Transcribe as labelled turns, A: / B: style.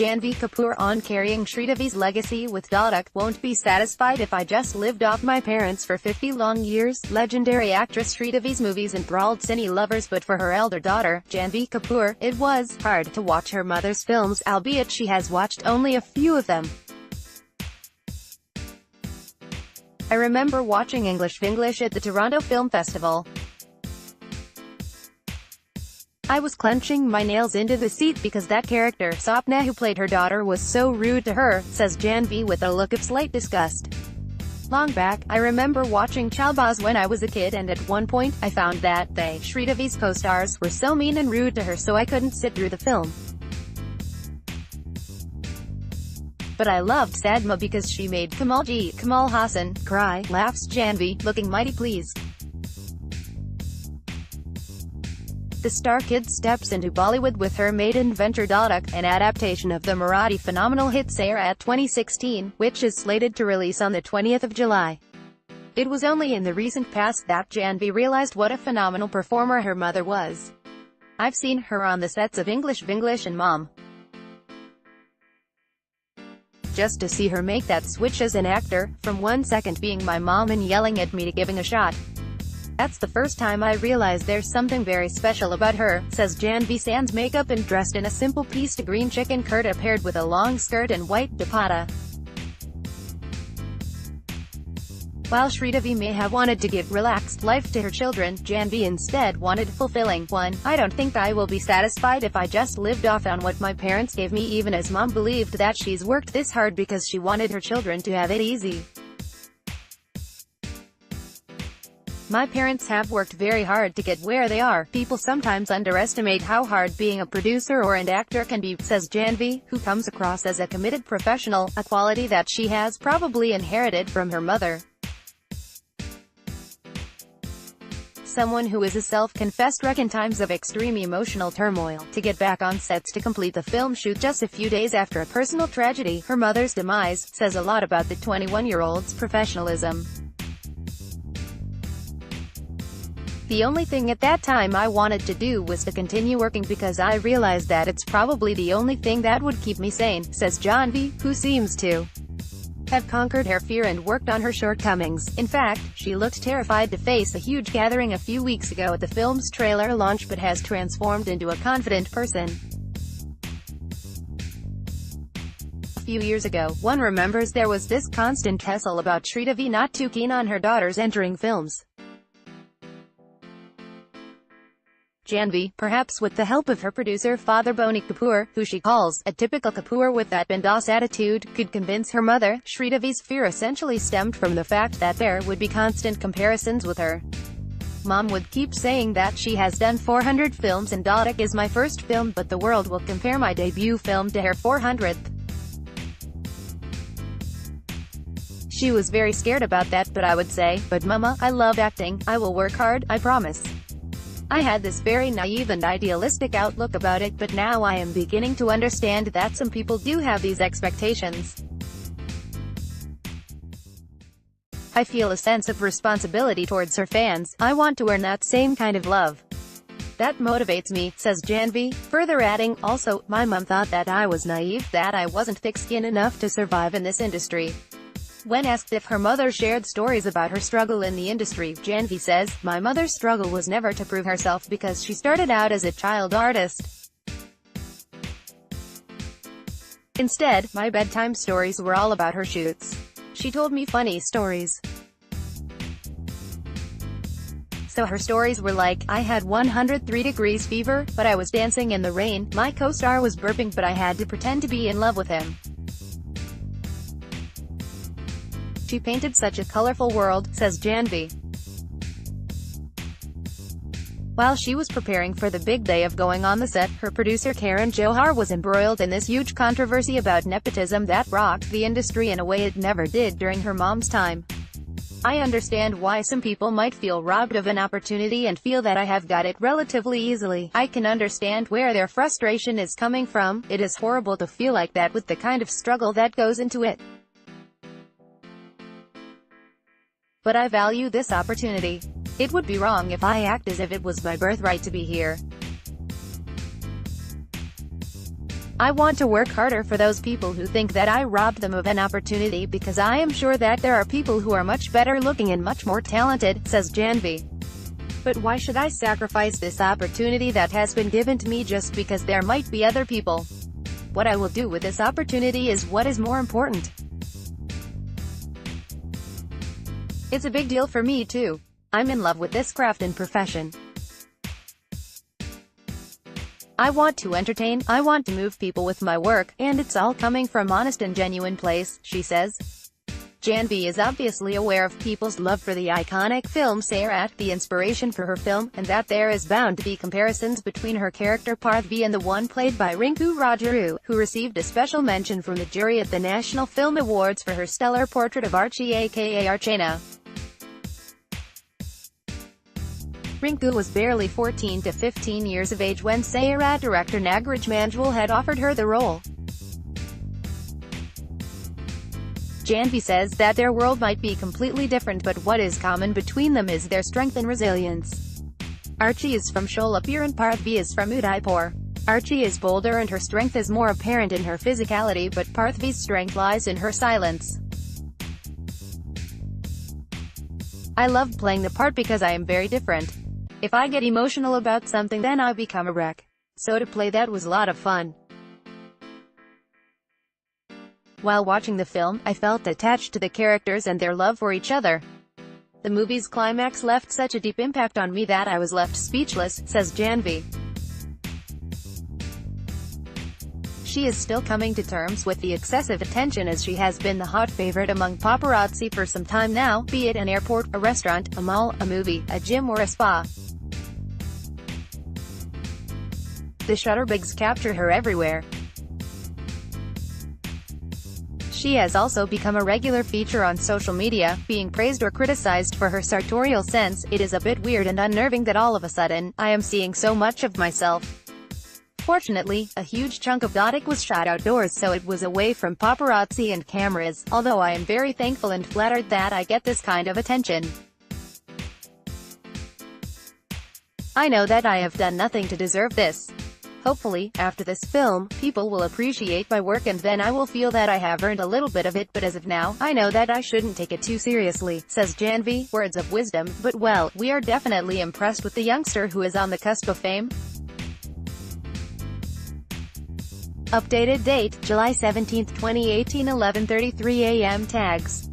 A: Janhvi Kapoor on carrying Sridevi's legacy with Dhadak. Won't be satisfied if I just lived off my parents for 50 long years. Legendary actress Sridevi's movies enthralled cine lovers, but for her elder daughter, Janhvi Kapoor, it was hard to watch her mother's films, albeit she has watched only a few of them. I remember watching English at the Toronto Film Festival. I was clenching my nails into the seat because that character, Sapna, who played her daughter, was so rude to her, says Janhvi with a look of slight disgust. Long back, I remember watching Chalbaz when I was a kid, and at one point, I found that they, Sridevi's co-stars, were so mean and rude to her, so I couldn't sit through the film. But I loved Sadma because she made Kamal Hassan, cry, laughs Janhvi, looking mighty pleased. The star kid steps into Bollywood with her maiden venture Dhadak, an adaptation of the Marathi phenomenal hit Sairat 2016, which is slated to release on the 20th of July. It was only in the recent past that Janhvi realized what a phenomenal performer her mother was. I've seen her on the sets of English and Mom. Just to see her make that switch as an actor, from 1 second being my mom and yelling at me to giving a shot. That's the first time I realized there's something very special about her, says Janhvi, sans makeup and dressed in a simple piece de green chicken kurta paired with a long skirt and white dupatta. While Sridevi may have wanted to give relaxed life to her children, Janhvi instead wanted fulfilling one. I don't think I will be satisfied if I just lived off on what my parents gave me, even as Mom believed that she's worked this hard because she wanted her children to have it easy. My parents have worked very hard to get where they are. People sometimes underestimate how hard being a producer or an actor can be, says Janhvi, who comes across as a committed professional, a quality that she has probably inherited from her mother. Someone who is a self-confessed wreck in times of extreme emotional turmoil. To get back on sets to complete the film shoot just a few days after a personal tragedy, her mother's demise, says a lot about the 21-year-old's professionalism. The only thing at that time I wanted to do was to continue working because I realized that it's probably the only thing that would keep me sane, says Janhvi, who seems to have conquered her fear and worked on her shortcomings. In fact, she looked terrified to face a huge gathering a few weeks ago at the film's trailer launch, but has transformed into a confident person. A few years ago, one remembers there was this constant tussle about Sridevi not too keen on her daughters entering films. Janhvi, perhaps with the help of her producer father Bonnie Kapoor, who she calls a typical Kapoor with that bindas attitude, could convince her mother. Sridevi's fear essentially stemmed from the fact that there would be constant comparisons with her. Mom would keep saying that she has done 400 films and Dhadak is my first film, but the world will compare my debut film to her 400th. She was very scared about that, but I would say, but Mama, I love acting, I will work hard, I promise. I had this very naive and idealistic outlook about it, but now I am beginning to understand that some people do have these expectations. I feel a sense of responsibility towards her fans. I want to earn that same kind of love. That motivates me, says Janhvi, further adding, also, my mom thought that I was naive, that I wasn't thick-skinned enough to survive in this industry. When asked if her mother shared stories about her struggle in the industry, Janhvi says, my mother's struggle was never to prove herself because she started out as a child artist. Instead, my bedtime stories were all about her shoots. She told me funny stories. So her stories were like, I had 103 degrees fever, but I was dancing in the rain, my co-star was burping but I had to pretend to be in love with him. She painted such a colorful world, says Janhvi. While she was preparing for the big day of going on the set, her producer Karan Johar was embroiled in this huge controversy about nepotism that rocked the industry in a way it never did during her mom's time. I understand why some people might feel robbed of an opportunity and feel that I have got it relatively easily. I can understand where their frustration is coming from. It is horrible to feel like that with the kind of struggle that goes into it. But I value this opportunity. It would be wrong if I act as if it was my birthright to be here. I want to work harder for those people who think that I robbed them of an opportunity, because I am sure that there are people who are much better looking and much more talented, says Janhvi. But why should I sacrifice this opportunity that has been given to me just because there might be other people? What I will do with this opportunity is what is more important. It's a big deal for me too. I'm in love with this craft and profession. I want to entertain, I want to move people with my work, and it's all coming from honest and genuine place, she says. Janhvi is obviously aware of people's love for the iconic film Sairat, the inspiration for her film, and that there is bound to be comparisons between her character Parthvi and the one played by Rinku Rajaru, who received a special mention from the jury at the National Film Awards for her stellar portrait of Archie aka Archana. Rinku was barely 14 to 15 years of age when Sairat director Nagraj Manjual had offered her the role. Janhvi says that their world might be completely different, but what is common between them is their strength and resilience. Archie is from Sholapur and Parthvi is from Udaipur. Archie is bolder and her strength is more apparent in her physicality, but Parthvi's strength lies in her silence. I love playing the part because I am very different. If I get emotional about something, then I become a wreck. So to play that was a lot of fun. While watching the film, I felt attached to the characters and their love for each other. The movie's climax left such a deep impact on me that I was left speechless, says Janhvi. She is still coming to terms with the excessive attention, as she has been the hot favorite among paparazzi for some time now, be it an airport, a restaurant, a mall, a movie, a gym or a spa. The shutterbugs capture her everywhere. She has also become a regular feature on social media, being praised or criticized for her sartorial sense. It is a bit weird and unnerving that all of a sudden, I am seeing so much of myself. Fortunately, a huge chunk of Dhadak was shot outdoors, so it was away from paparazzi and cameras, although I am very thankful and flattered that I get this kind of attention. I know that I have done nothing to deserve this. Hopefully, after this film, people will appreciate my work and then I will feel that I have earned a little bit of it, but as of now, I know that I shouldn't take it too seriously, says Janhvi. Words of wisdom, but well, we are definitely impressed with the youngster who is on the cusp of fame. Updated date, July 17, 2018, 11:33 a.m. Tags.